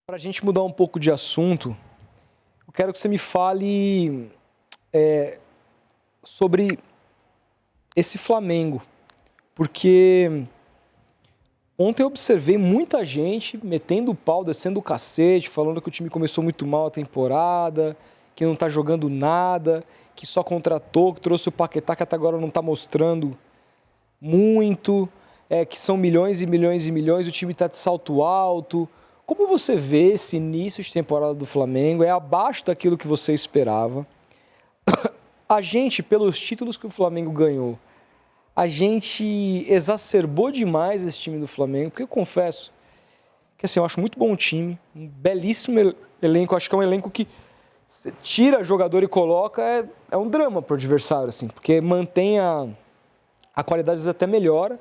Para a gente mudar um pouco de assunto, eu quero que você me fale sobre esse Flamengo, porque ontem eu observei muita gente metendo o pau, descendo o cacete, falando que o time começou muito mal a temporada, que não está jogando nada, que só contratou, que trouxe o Paquetá, que até agora não está mostrando muito, que são milhões e milhões e milhões, o time está de salto alto. Como você vê esse início de temporada do Flamengo? É abaixo daquilo que você esperava? A gente, pelos títulos que o Flamengo ganhou, a gente exacerbou demais esse time do Flamengo, porque eu confesso que assim, eu acho muito bom o time, um belíssimo elenco, acho que é um elenco que você tira jogador e coloca, é um drama para o adversário, assim, porque mantém a qualidade, às vezes até melhora,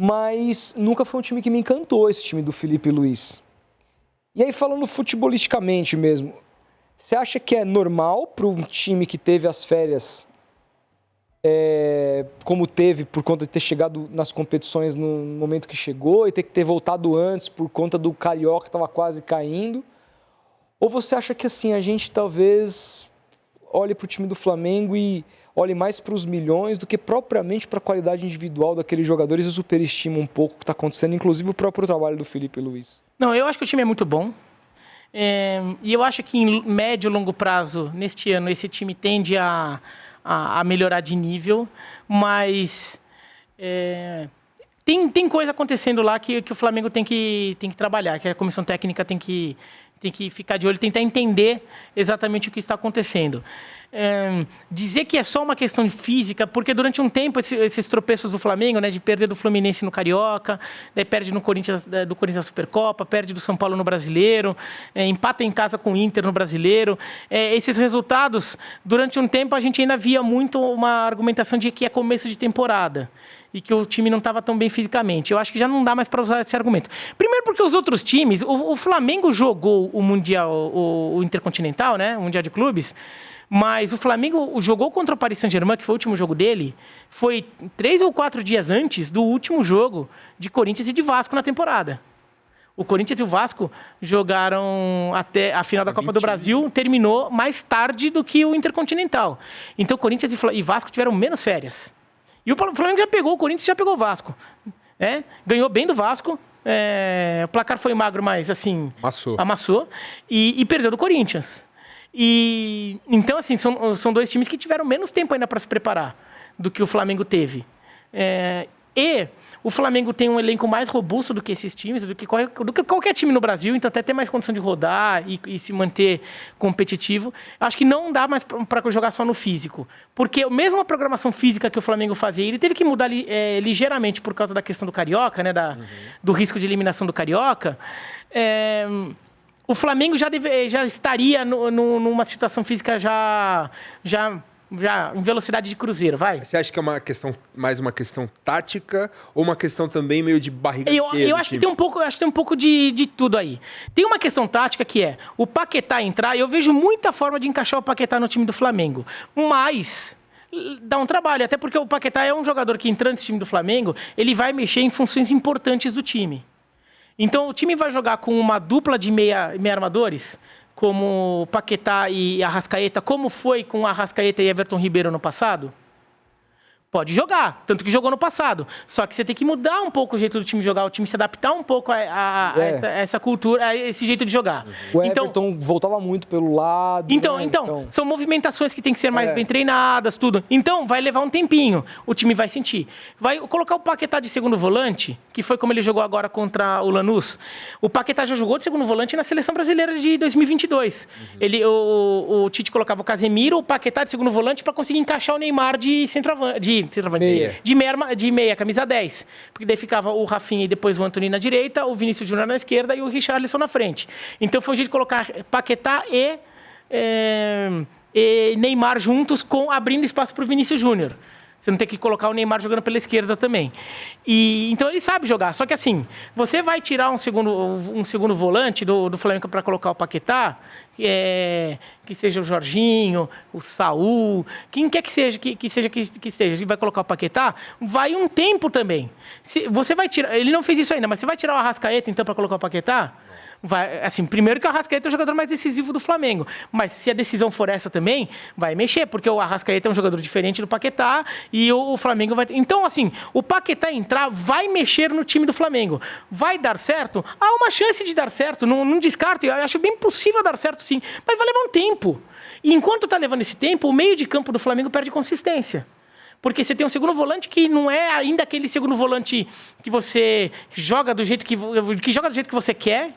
mas nunca foi um time que me encantou, esse time do Felipe Luiz. E aí, falando futebolisticamente mesmo, você acha que é normal para um time que teve as férias como teve, por conta de ter chegado nas competições no momento que chegou e ter que ter voltado antes por conta do Carioca que estava quase caindo? Ou você acha que assim, a gente talvez olhe para o time do Flamengo e olhe mais para os milhões do que propriamente para a qualidade individual daqueles jogadores e superestima um pouco o que está acontecendo, inclusive o próprio trabalho do Felipe Luiz? Não, eu acho que o time é muito bom. E eu acho que em médio e longo prazo, neste ano, esse time tende a melhorar de nível, mas tem coisa acontecendo lá que o Flamengo tem que trabalhar, que a comissão técnica tem que ficar de olho, tentar entender exatamente o que está acontecendo. Dizer que é só uma questão de física, porque durante um tempo esses tropeços do Flamengo, né, de perder do Fluminense no Carioca, daí perde do Corinthians na Supercopa, perde do São Paulo no Brasileiro, empata em casa com o Inter no Brasileiro. Esses resultados, durante um tempo a gente ainda via muito uma argumentação de que é começo de temporada e que o time não estava tão bem fisicamente. Eu acho que já não dá mais para usar esse argumento. Primeiro porque os outros times, o Flamengo jogou o Mundial, o Intercontinental, né, o Mundial de Clubes, mas o Flamengo jogou contra o Paris Saint-Germain, que foi o último jogo dele, foi 3 ou 4 dias antes do último jogo de Corinthians e de Vasco na temporada. O Corinthians e o Vasco jogaram até a final da Copa do Brasil, terminou mais tarde do que o Intercontinental. Então, Corinthians e Vasco tiveram menos férias. E o Flamengo já pegou o Corinthians e já pegou o Vasco. Ganhou bem do Vasco. O placar foi magro, mas assim... Amassou. E perdeu do Corinthians. Então, assim, são dois times que tiveram menos tempo ainda para se preparar do que o Flamengo teve. E o Flamengo tem um elenco mais robusto do que esses times, do que qualquer time no Brasil, então até tem mais condição de rodar e se manter competitivo. Acho que não dá mais para jogar só no físico, porque mesmo a programação física que o Flamengo fazia, ele teve que mudar ligeiramente por causa da questão do Carioca, né, do risco de eliminação do Carioca. O Flamengo já estaria numa situação física já em velocidade de cruzeiro, vai. Você acha que é mais uma questão tática ou uma questão também meio de barriga cheia? Eu acho que tem um pouco de tudo aí. Tem uma questão tática que é o Paquetá entrar, e eu vejo muita forma de encaixar o Paquetá no time do Flamengo, mas dá um trabalho, até porque o Paquetá é um jogador que entrando nesse time do Flamengo, ele vai mexer em funções importantes do time. Então o time vai jogar com uma dupla de meia armadores, como Paquetá e Arrascaeta, como foi com Arrascaeta e Everton Ribeiro no passado? Pode jogar, tanto que jogou no passado. Só que você tem que mudar um pouco o jeito do time jogar, o time se adaptar um pouco a essa cultura, a esse jeito de jogar. O Everton voltava muito pelo lado. Então, são movimentações que tem que ser mais bem treinadas, tudo. Então, vai levar um tempinho, o time vai sentir. Vai colocar o Paquetá de segundo volante, que foi como ele jogou agora contra o Lanús. O Paquetá já jogou de segundo volante na Seleção Brasileira de 2022. O Tite colocava o Casemiro, o Paquetá de segundo volante para conseguir encaixar o Neymar de centroavante. De meia, camisa 10. Porque daí ficava o Rafinha e depois o Antony na direita, o Vinícius Júnior na esquerda e o Richarlison na frente. Então foi um jeito de colocar Paquetá e Neymar juntos, abrindo espaço para o Vinícius Júnior. Você não tem que colocar o Neymar jogando pela esquerda também. Então ele sabe jogar. Só que assim, você vai tirar um segundo volante do Flamengo para colocar o Paquetá, que que seja o Jorginho, o Saul, quem quer que seja, que seja, e vai colocar o Paquetá, vai um tempo também. Você vai tirar, ele não fez isso ainda, mas você vai tirar o Arrascaeta então para colocar o Paquetá? Vai, assim, primeiro que o Arrascaeta é o jogador mais decisivo do Flamengo, mas se a decisão for essa também, vai mexer, porque o Arrascaeta é um jogador diferente do Paquetá e o Flamengo vai... Então, assim, o Paquetá entrar vai mexer no time do Flamengo. Vai dar certo? Há uma chance de dar certo, não descarto, eu acho bem possível dar certo sim, mas vai levar um tempo. E enquanto está levando esse tempo, o meio de campo do Flamengo perde consistência. Porque você tem um segundo volante que não é ainda aquele segundo volante que você joga do jeito que joga do jeito que você quer,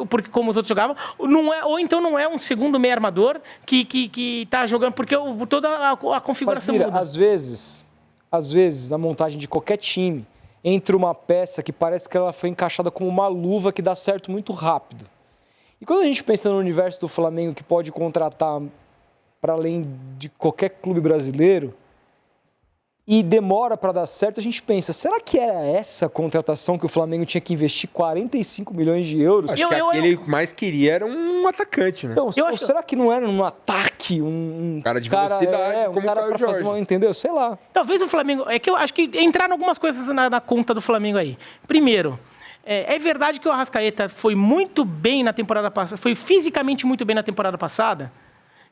porque como os outros jogavam, não é, ou então não é um segundo meio armador que tá jogando, porque toda a configuração Mas, Mira, muda. Às vezes, na montagem de qualquer time, entra uma peça que parece que ela foi encaixada como uma luva que dá certo muito rápido. E quando a gente pensa no universo do Flamengo, que pode contratar para além de qualquer clube brasileiro, e demora para dar certo, a gente pensa, será que era essa contratação que o Flamengo tinha que investir 45 milhões de euros? Acho que aquele que mais queria era um atacante, né? Então, será que não era um ataque, um cara de velocidade, um cara para fazer uma, entendeu? Sei lá. Talvez o Flamengo... É que eu acho que entraram algumas coisas na conta do Flamengo aí. Primeiro, é verdade que o Arrascaeta foi muito bem na temporada passada, foi fisicamente muito bem na temporada passada,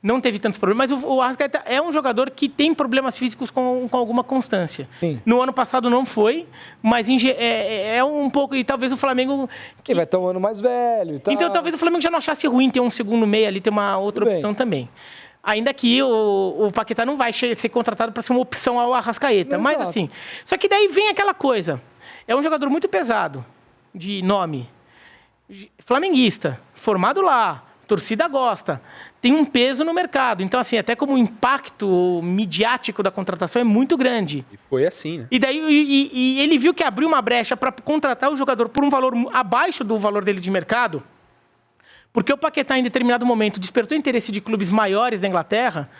não teve tantos problemas, mas o Arrascaeta é um jogador que tem problemas físicos com alguma constância. Sim. No ano passado não foi, mas é um pouco... E talvez o Flamengo... Que vai estar um ano mais velho e tal. Então talvez o Flamengo já não achasse ruim ter um segundo meio ali, ter uma outra opção também. Ainda que o Paquetá não vai ser contratado para ser uma opção ao Arrascaeta. Mas assim... Só que daí vem aquela coisa. É um jogador muito pesado, de nome. Flamenguista, formado lá. Torcida gosta, tem um peso no mercado. Então, assim, até como o impacto midiático da contratação é muito grande. E foi assim, né? E daí e ele viu que abriu uma brecha para contratar o jogador por um valor abaixo do valor dele de mercado, porque o Paquetá, em determinado momento, despertou interesse de clubes maiores da Inglaterra.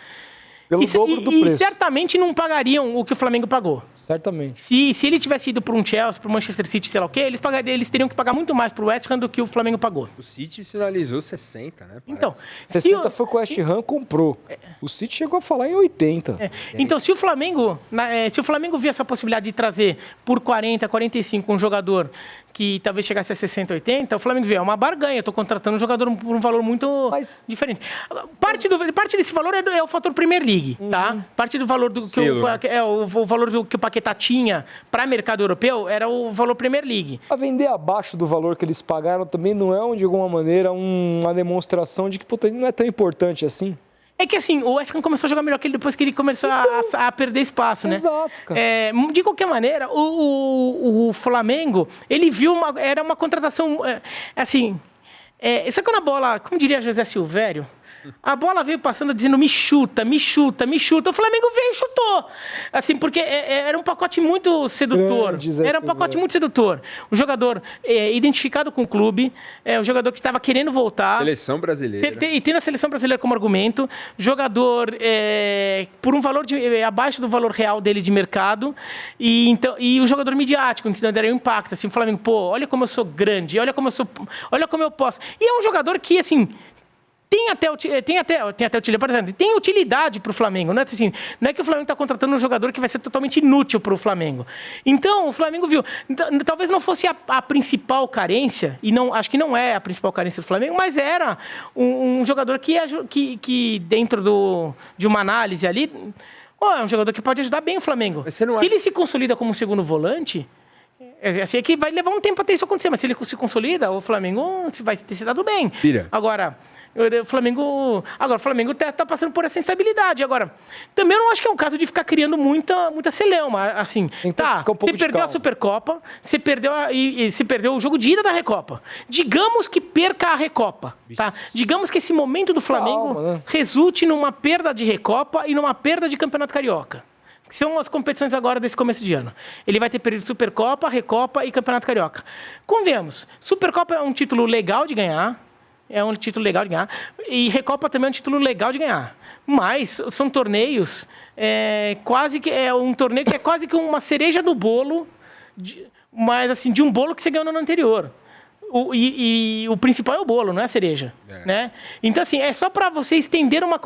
Pelo dobro do preço. E certamente não pagariam o que o Flamengo pagou. Certamente. Se ele tivesse ido para um Chelsea, para o Manchester City, sei lá o quê, eles teriam que pagar muito mais para o West Ham do que o Flamengo pagou. O City sinalizou 60, né? Parece. Então, 60 foi que o West Ham comprou. O City chegou a falar em 80. Então, se o Flamengo via essa possibilidade de trazer por 40, 45 um jogador que talvez chegasse a 60, 80, o Flamengo vê, é uma barganha, eu estou contratando um jogador por um valor muito diferente. Parte desse valor é o fator Premier League, tá? Parte do valor do que o valor do que o Paquetá tinha para mercado europeu era o valor Premier League. A vender abaixo do valor que eles pagaram também não é, de alguma maneira, uma demonstração de que não é tão importante assim? É que assim, o West Ham começou a jogar melhor que ele depois que ele começou a perder espaço, né? Exato, cara. De qualquer maneira, o Flamengo, ele viu era uma contratação, assim... sabe quando a bola, como diria José Silvério, a bola veio passando dizendo me chuta, me chuta, me chuta. O Flamengo veio e chutou. Assim, porque era um pacote muito sedutor. Era um pacote muito sedutor. O jogador identificado com o clube, o jogador que estava querendo voltar. Seleção brasileira. E tendo a seleção brasileira como argumento. Jogador por um valor abaixo do valor real dele de mercado. E o jogador midiático, que daria um impacto. Assim, o Flamengo, olha como eu sou grande, olha como eu posso. E é um jogador que, assim... Tem até utilidade, por exemplo, tem utilidade para o Flamengo. Não é que o Flamengo está contratando um jogador que vai ser totalmente inútil para o Flamengo. Então, o Flamengo viu. Talvez não fosse a principal carência, e acho que não é a principal carência do Flamengo, mas era um jogador que dentro de uma análise ali, é um jogador que pode ajudar bem o Flamengo. Se ele se consolida como um segundo volante. Assim, é que vai levar um tempo até isso acontecer, mas se ele se consolida, o Flamengo vai ter se dado bem. Agora, o Flamengo está passando por essa instabilidade. Agora, também eu não acho que é um caso de ficar criando muita celeuma. Assim, você perdeu a Supercopa, você perdeu o jogo de ida da Recopa. Digamos que perca a Recopa. Tá? Digamos que esse momento do Flamengo resulte numa perda de Recopa e numa perda de Campeonato Carioca. Que são as competições agora desse começo de ano. Ele vai ter perdido Supercopa, Recopa e Campeonato Carioca. Convenhamos, Supercopa é um título legal de ganhar. E Recopa também é um título legal de ganhar. Mas são torneios, um torneio que é quase que uma cereja do bolo, mas assim, de um bolo que você ganhou no ano anterior. O principal é o bolo, não é a cereja. Né? Então, assim, é só para você estender uma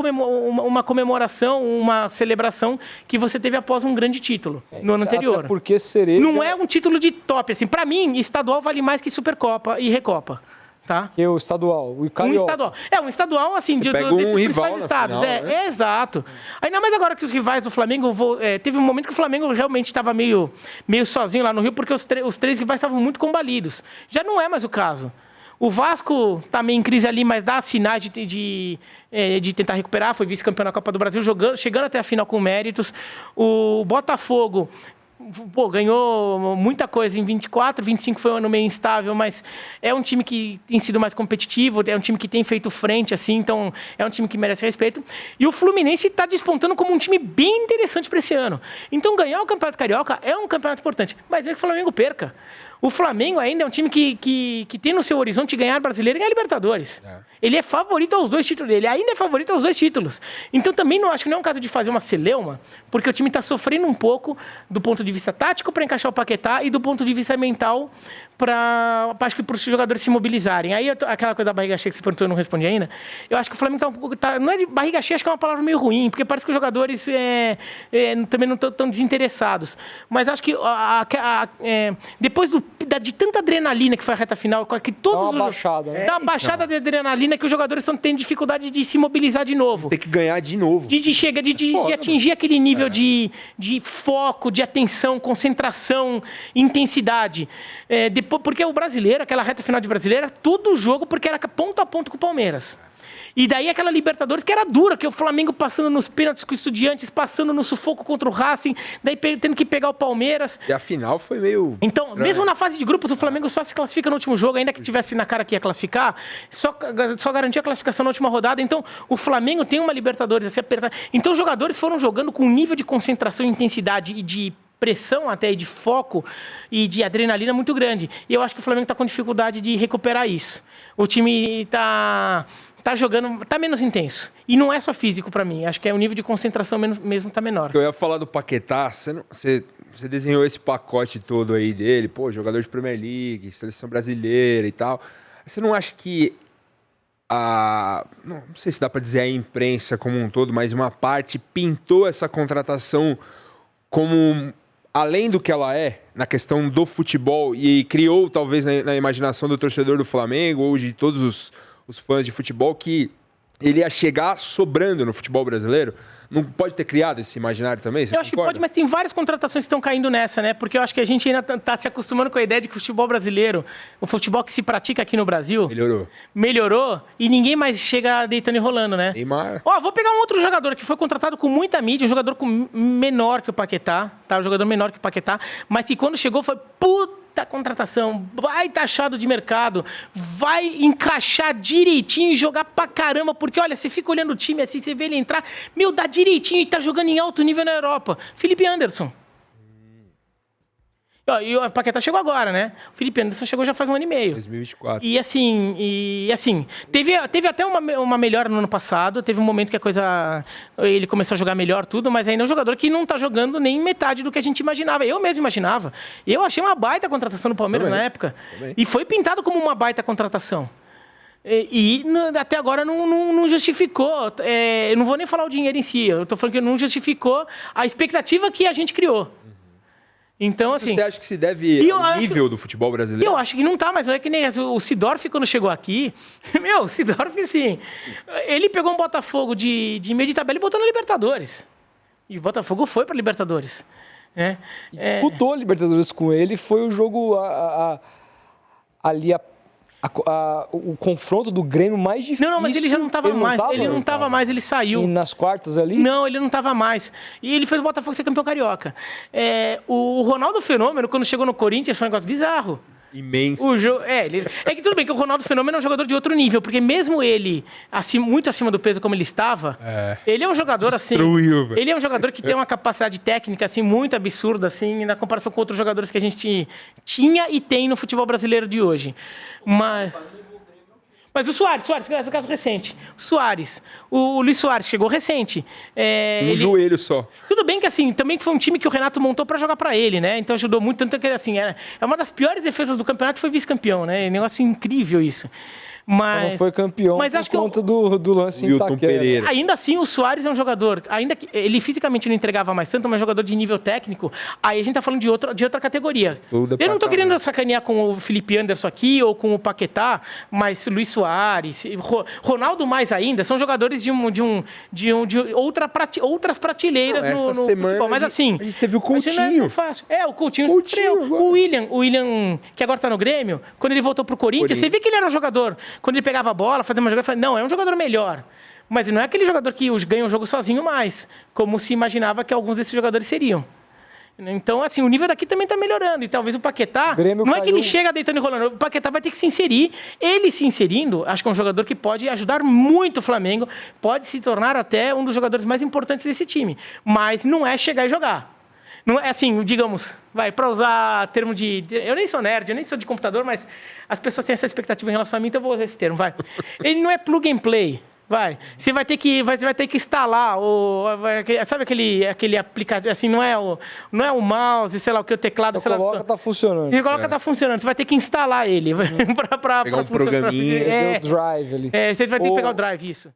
comemoração, uma celebração que você teve após um grande título no ano anterior. Até porque cereja... Não é um título de top. Assim, para mim, estadual vale mais que Supercopa e Recopa. Tá? Que é o estadual, o carioca. Um estadual, assim, desses principais estados. Final, né? Exato. Ainda mais agora que os rivais do Flamengo... teve um momento que o Flamengo realmente estava meio sozinho lá no Rio, porque os três rivais estavam muito combalidos. Já não é mais o caso. O Vasco está meio em crise ali, mas dá sinais de tentar recuperar. Foi vice-campeão na Copa do Brasil, chegando até a final com méritos. O Botafogo... ganhou muita coisa em 24, 25 foi um ano meio instável, mas é um time que tem sido mais competitivo, é um time que tem feito frente, assim, então é um time que merece respeito. E o Fluminense está despontando como um time bem interessante para esse ano. Então ganhar o Campeonato Carioca é um campeonato importante, mas é que o Flamengo perca. O Flamengo ainda é um time que tem no seu horizonte ganhar Brasileiro e ganhar Libertadores. Ele é favorito aos 2 títulos. Ele ainda é favorito aos 2 títulos. Então também não acho que não é um caso de fazer uma celeuma, porque o time está sofrendo um pouco do ponto de vista tático para encaixar o Paquetá e do ponto de vista mental para os jogadores se mobilizarem. Aí aquela coisa da barriga cheia que você perguntou, eu não respondi ainda. Eu acho que o Flamengo está um pouco... não é de barriga cheia, acho que é uma palavra meio ruim, porque parece que os jogadores também não estão tão desinteressados. Mas acho que depois de tanta adrenalina que foi a reta final, que todos dá uma baixada, né? Dá uma baixada de adrenalina que os jogadores estão tendo dificuldade de se mobilizar de novo. Tem que ganhar de novo. De atingir aquele nível de foco, de atenção, concentração, intensidade. Porque o brasileiro, aquela reta final de brasileiro, era todo jogo porque era ponto a ponto com o Palmeiras. E daí aquela Libertadores que era dura, que o Flamengo passando nos pênaltis com o Estudiantes, passando no sufoco contra o Racing, daí tendo que pegar o Palmeiras. E a final foi meio... Então, mesmo na fase de grupos, o Flamengo só se classifica no último jogo, ainda que tivesse na cara que ia classificar, só garantia a classificação na última rodada. Então, o Flamengo tem uma Libertadores a se apertar. Então, os jogadores foram jogando com um nível de concentração, intensidade e de pressão até, de foco e de adrenalina muito grande. E eu acho que o Flamengo está com dificuldade de recuperar isso. O time está jogando, está menos intenso. E não é só físico para mim, acho que é o nível de concentração mesmo está menor. Eu ia falar do Paquetá, você desenhou esse pacote todo aí dele, jogador de Premier League, seleção brasileira e tal. Você não acha que não sei se dá para dizer a imprensa como um todo, mas uma parte pintou essa contratação como... além do que ela é, na questão do futebol, e criou, talvez, na imaginação do torcedor do Flamengo ou de todos os fãs de futebol, que ele ia chegar sobrando no futebol brasileiro? Não pode ter criado esse imaginário também? Você eu acho concorda? Que pode, mas tem várias contratações que estão caindo nessa, né? Porque eu acho que a gente ainda está se acostumando com a ideia de que o futebol brasileiro, o futebol que se pratica aqui no Brasil... Melhorou e ninguém mais chega deitando e rolando, né? Neymar. Vou pegar um outro jogador que foi contratado com muita mídia, um jogador menor que o Paquetá, tá? Um jogador menor que o Paquetá, mas que quando chegou foi contratação, vai taxado de mercado, vai encaixar direitinho e jogar pra caramba, porque olha, você fica olhando o time assim, você vê ele entrar, dá direitinho e tá jogando em alto nível na Europa. Felipe Anderson. E o Paquetá chegou agora, né? O Felipe Anderson chegou já faz 1 ano e meio. 2024. E assim, teve até uma melhora no ano passado, teve um momento que a coisa... Ele começou a jogar melhor tudo, mas ainda é um jogador que não tá jogando nem metade do que a gente imaginava. Eu mesmo imaginava. Eu achei uma baita contratação no Palmeiras na época. E foi pintado como uma baita contratação. E até agora não justificou. Eu não vou nem falar o dinheiro em si, eu tô falando que não justificou a expectativa que a gente criou. Então, assim... Você acha que se deve ao nível do futebol brasileiro? Eu acho que não tá, mas não é que nem o Sidorf, quando chegou aqui... o Sidorf, sim. Ele pegou um Botafogo de meio de tabela e botou na Libertadores. E o Botafogo foi pra Libertadores. Disputou a Libertadores com ele, foi o jogo ali... o confronto do Grêmio mais difícil. Não, mas ele já não estava mais. Ele não estava mais, ele saiu. E nas quartas ali? Não, ele não estava mais. E ele fez o Botafogo ser campeão carioca. O Ronaldo Fenômeno, quando chegou no Corinthians, foi um negócio bizarro. Imenso. É que tudo bem que o Ronaldo Fenômeno é um jogador de outro nível, porque mesmo ele, muito acima do peso como ele estava, ele é um jogador Destruiu, ele é um jogador que tem uma capacidade técnica assim, muito absurda assim, na comparação com outros jogadores que a gente tinha e tem no futebol brasileiro de hoje. Mas... Mas o Suárez, caso recente. O Suárez. O Luis Suárez chegou recente. Joelho só. Tudo bem que, assim, também foi um time que o Renato montou para jogar para ele, né? Então ajudou muito. Tanto que, assim, é uma das piores defesas do campeonato, foi vice-campeão, né? É um negócio incrível isso. Mas não foi campeão mas por acho que conta do lance em Wilton Itaquera. Pereira. ainda assim, o Suárez é um jogador, ainda que ele fisicamente não entregava mais tanto, mas jogador de nível técnico, aí a gente tá falando de outra categoria. Tudo Eu não tô patamar. querendo sacanear com o Felipe Anderson aqui ou com o Paquetá, mas Luis Suárez, Ronaldo mais ainda, são jogadores de outras prateleiras Não, essa no semana futebol. Mas assim, a gente teve o acho que não é Coutinho. tão fácil. O Coutinho Coutinho sofreu. agora. O William, que agora tá no Grêmio, quando ele voltou pro Corinthians, você vê que ele era um jogador, quando ele pegava a bola, fazia uma jogada, eu falei, não, é um jogador melhor. Mas não é aquele jogador que ganha o jogo sozinho mais, como se imaginava que alguns desses jogadores seriam. Então, assim, o nível daqui também está melhorando. E talvez o Paquetá, não é que ele chega deitando e rolando, o Paquetá vai ter que se inserir. Ele se inserindo, acho que é um jogador que pode ajudar muito o Flamengo, pode se tornar até um dos jogadores mais importantes desse time. Mas não é chegar e jogar. Não é assim, digamos, para usar termo de... Eu nem sou nerd, eu nem sou de computador, mas as pessoas têm essa expectativa em relação a mim, então eu vou usar esse termo, vai. Ele não é plug and play. Você vai ter que instalar sabe aquele aplicativo, assim, não é o mouse, sei lá, o que o teclado, Você coloca, tá funcionando. Você coloca, tá funcionando. Você vai ter que instalar ele para Pegar um funcionar. programinha. O drive ali. Você vai ter que pegar o drive, isso.